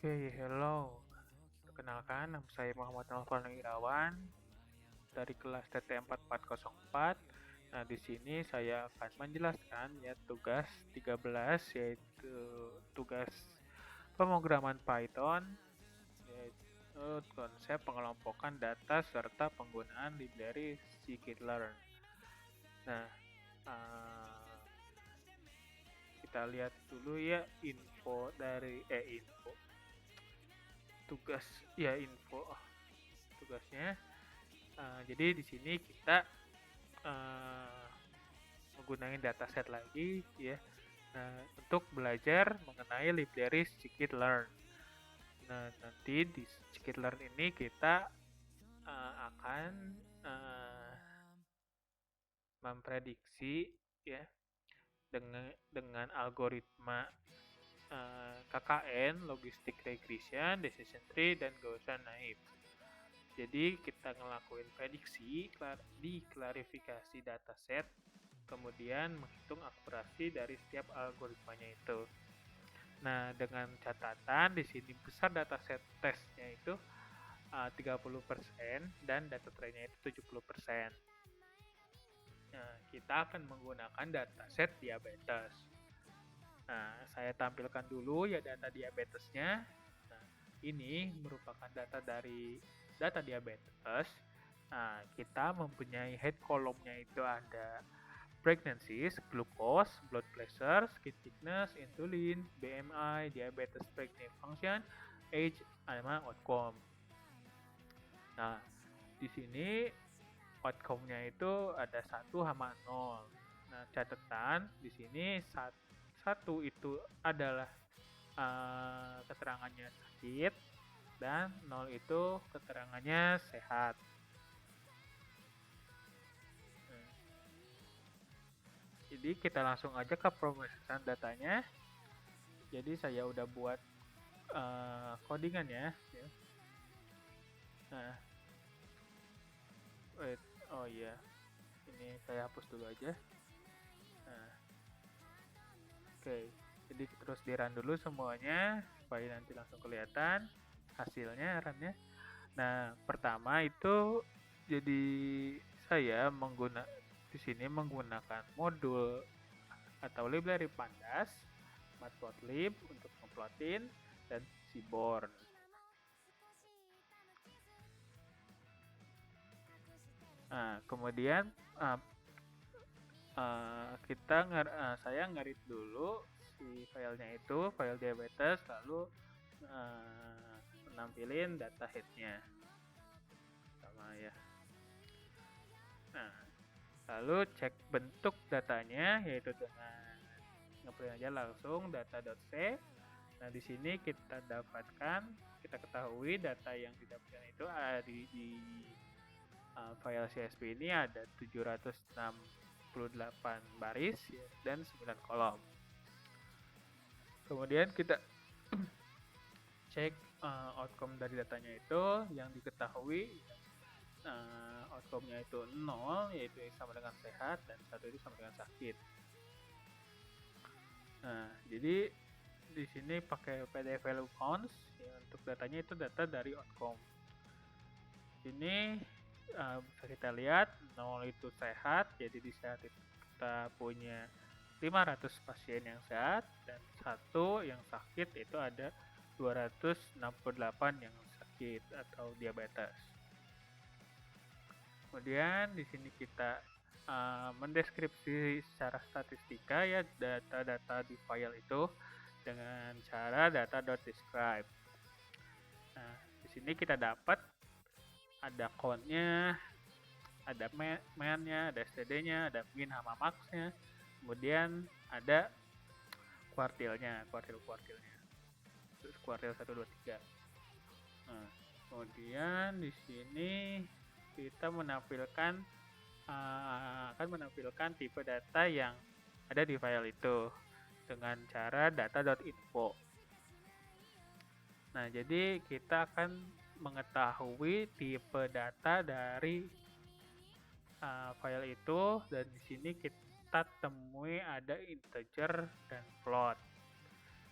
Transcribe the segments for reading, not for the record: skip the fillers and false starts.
Oke, hello. Perkenalkan, nama saya Muhammad Nalfan Irawan dari kelas TT4404. Nah, di sini saya akan menjelaskan ya tugas 13, yaitu tugas pemrograman Python, yaitu konsep pengelompokan data serta penggunaan library scikit-learn. Nah, eh, kita lihat dulu ya info dari info tugas ya info tugasnya. Jadi di sini kita uh, menggunakan dataset lagi ya. Nah, untuk belajar mengenai library scikit-learn. Nah, nanti di scikit-learn ini kita akan uh, memprediksi ya dengan algoritma KKN, logistic regression, decision tree, dan Gaussian naive. Jadi kita ngelakuin prediksi di klarifikasi dataset, kemudian menghitung akurasi dari setiap algoritmanya itu. Nah, dengan catatan di sini besar dataset tesnya itu 30% dan data trainnya itu 70%. Nah, kita akan menggunakan dataset diabetes. Nah, saya tampilkan dulu ya data diabetesnya. Nah, ini merupakan data dari data diabetes. Nah, kita mempunyai head column-nya itu ada pregnancies, glucose, blood pressure, skin thickness, insulin, BMI, diabetes pregnant function, age, sama outcome. Nah, di sini outcome-nya itu ada 1 sama 0. Nah, catatan di sini 1 itu adalah keterangannya sakit dan 0 itu keterangannya sehat. Jadi kita langsung aja ke pemrosesan datanya. Jadi saya udah buat codingannya ya. Nah, wait, oh iya, ini saya hapus dulu aja. Nah, oke, jadi terus di run dulu semuanya supaya nanti langsung kelihatan hasilnya runnya. Nah, pertama itu jadi saya di sini menggunakan modul atau library pandas, matplotlib untuk ngeplotin, dan seaborn. Nah, kemudian saya ngerit dulu si filenya itu, file diabetes, lalu menampilin data headnya sama ya. Nah, lalu cek bentuk datanya yaitu dengan ngeprint aja langsung data.c. Nah, di sini kita ketahui data yang didapatkan itu ada di file CSV ini ada 768 baris ya, dan 9 kolom. Kemudian kita cek outcome dari datanya itu yang diketahui outcome-nya itu 0 yaitu sama dengan sehat dan 1 itu sama dengan sakit. Nah, jadi di sini pakai PDF value counts ya, untuk datanya itu data dari outcome. Ini bisa kita lihat 0 itu sehat, jadi di sehat itu kita punya 500 pasien yang sehat dan 1 yang sakit itu ada 268 yang sakit atau diabetes. Kemudian di sini kita mendeskripsi secara statistika ya data-data di file itu dengan cara data.describe. Nah, di sini kita dapat ada count-nya, ada main-nya, ada std-nya, ada min sama max-nya. Kemudian ada kuartilnya, kuartil-kuartilnya. Terus kuartil 1 2 3. Nah, kemudian di sini kita akan menampilkan tipe data yang ada di file itu dengan cara data.info. Nah, jadi kita akan mengetahui tipe data dari file itu, dan di sini kita temui ada integer dan float.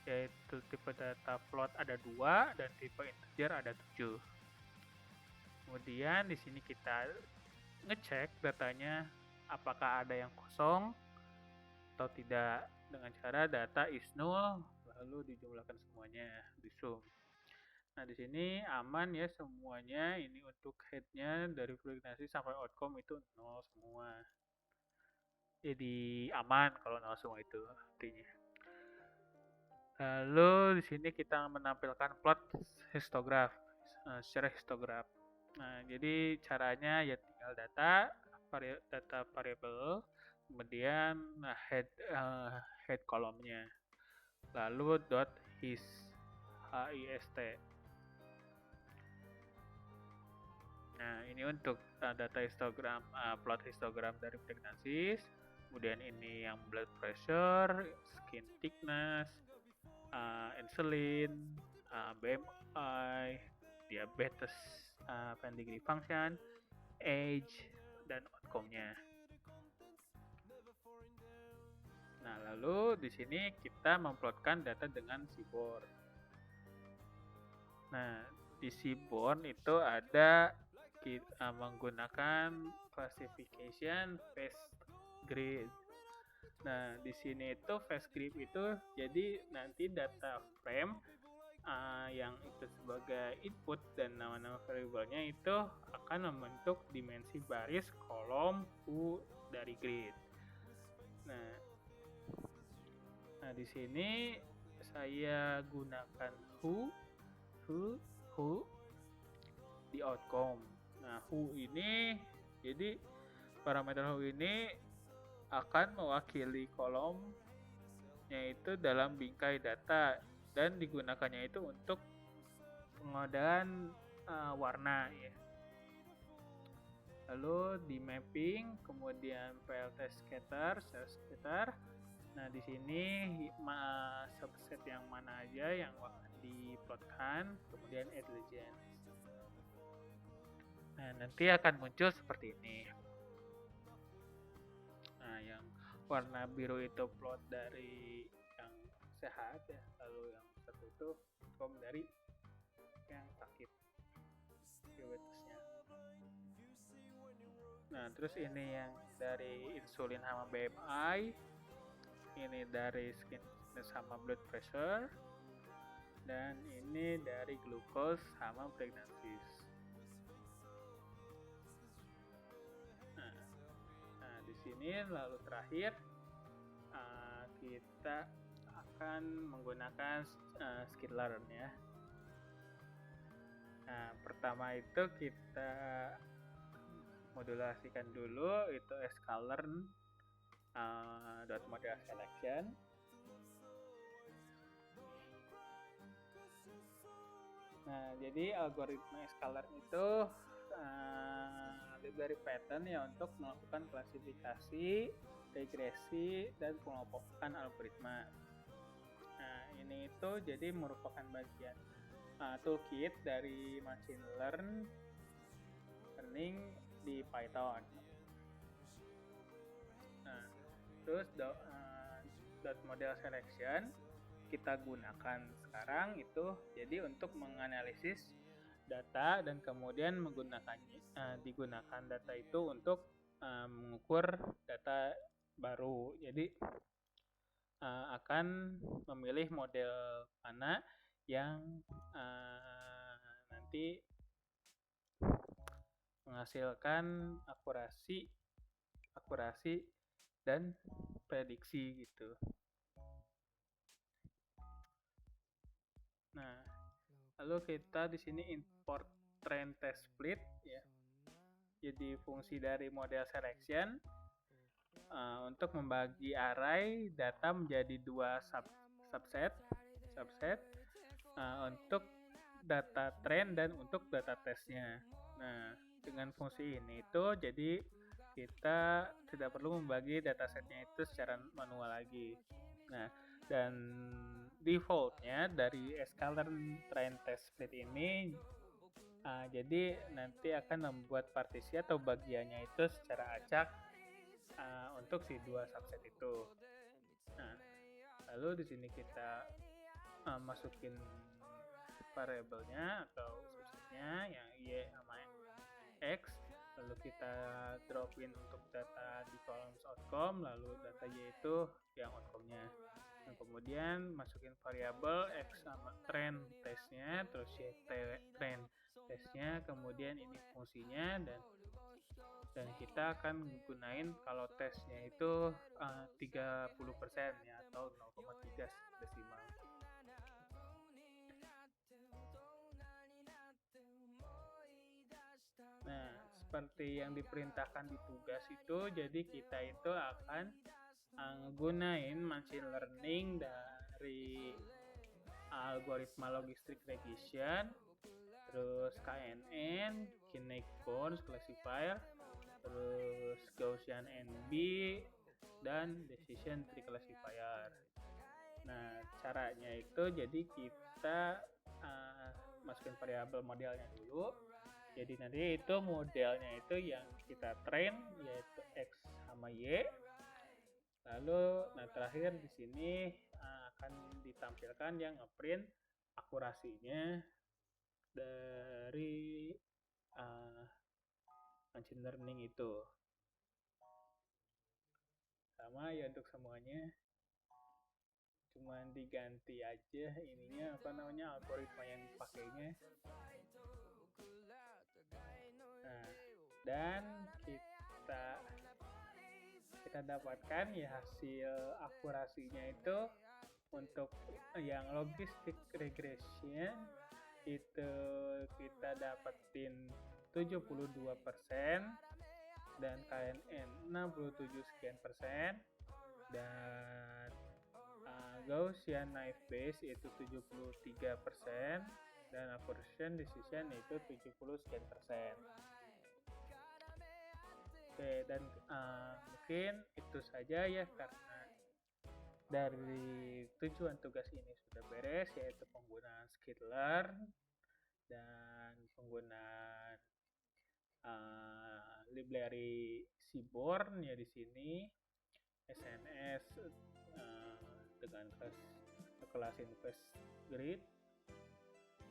yaitu tipe data float ada 2 dan tipe integer ada 7. Kemudian di sini kita ngecek datanya apakah ada yang kosong atau tidak dengan cara data is null lalu dijumlahkan semuanya di sum. Nah, di sini aman ya semuanya. Ini untuk headnya dari frekuensi sampai outcome itu 0 semua. Jadi aman kalau 0 semua itu artinya. Lalu di sini kita menampilkan plot histograph secara histograph. Nah, jadi caranya ya tinggal data variable, kemudian head kolomnya, lalu dot hist. Nah, ini untuk data histogram, plot histogram dari pregnancies. Kemudian ini yang blood pressure, skin thickness, insulin, BMI, diabetes, degree function, age, dan outcome-nya. Nah, lalu di sini kita memplotkan data dengan seaborn. Nah, di seaborn itu ada kita menggunakan classification phase grid. Nah, di sini itu phase grid itu jadi nanti data frame yang itu sebagai input dan nama-nama variabelnya itu akan membentuk dimensi baris kolom U dari grid. Nah, di sini saya gunakan who di outcome. Nah, who ini jadi parameter who ini akan mewakili kolomnya itu dalam bingkai data dan digunakannya itu untuk pengodaan warna ya. Lalu di mapping, kemudian PLT scatter, cell scatter. Nah, di sini subset yang mana aja yang akan diplotkan, kemudian add legend. Nah, nanti akan muncul seperti ini. Nah, yang warna biru itu plot dari yang sehat ya, lalu yang satu itu outcome dari yang sakit diabetesnya. Nah, terus ini yang dari insulin sama BMI, ini dari skin sama blood pressure, dan ini dari glucose sama pregnancies. Nah, di sini lalu terakhir kita akan menggunakan skitlearn ya. Nah, pertama itu kita modulasikan dulu itu sklearn .model selection. Nah, jadi algoritma sklearn itu library pattern ya untuk melakukan klasifikasi, regresi, dan pengelompokan algoritma. Nah, ini itu jadi merupakan bagian toolkit dari machine learning di Python. Nah, terus dot model selection kita gunakan sekarang itu jadi untuk menganalisis data dan kemudian digunakan data itu untuk mengukur data baru. Jadi akan memilih model mana yang nanti menghasilkan akurasi dan prediksi gitu. Nah, lalu kita di sini import train test split ya. Jadi fungsi dari model selection untuk membagi array data menjadi dua subset untuk data train dan untuk data testnya. Nah, dengan fungsi ini itu jadi kita tidak perlu membagi datasetnya itu secara manual lagi. Nah, dan defaultnya dari sklearn train test split ini jadi nanti akan membuat partisi atau bagiannya itu secara acak untuk si dua subset itu. Nah, lalu di sini kita masukin variabelnya atau subsetnya yang Y sama X, lalu kita dropin untuk data di columns outcome, lalu data Y itu yang outcome-nya. Dan kemudian masukin variabel X sama trend testnya, terus Y trend testnya, kemudian ini fungsinya, dan kita akan gunain kalau tesnya itu 30% ya, atau 0,3 desimal. Nah, seperti yang diperintahkan di tugas itu, jadi kita itu akan gunain machine learning dari algoritma logistic regression, terus KNN, Kinetic Bounds Classifier, terus Gaussian NB, dan Decision Tree Classifier. Nah, caranya itu jadi kita masukin variabel modelnya dulu. Jadi nanti itu modelnya itu yang kita train yaitu X sama Y. Lalu terakhir di sini akan ditampilkan yang ngeprint akurasinya dari machine learning itu. Sama ya untuk semuanya. Cuman diganti aja ininya algoritma yang dipakainya. Nah, dan kita dapatkan ya hasil akurasinya itu untuk yang logistic regression itu kita dapetin 72% dan KNN 67 sekian persen, dan Gaussian naive Bayes itu 73%, dan accuracy decision itu 70 sekian persen. Oke, dan mungkin itu saja ya, karena dari tujuan tugas ini sudah beres, yaitu penggunaan skitlearn dan penggunaan library Seaborn ya di sini, SNS dengan kelas InvestGrid.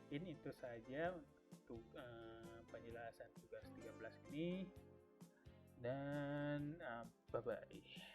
Ini itu saja untuk penjelasan tugas 13 ini, dan bye-bye.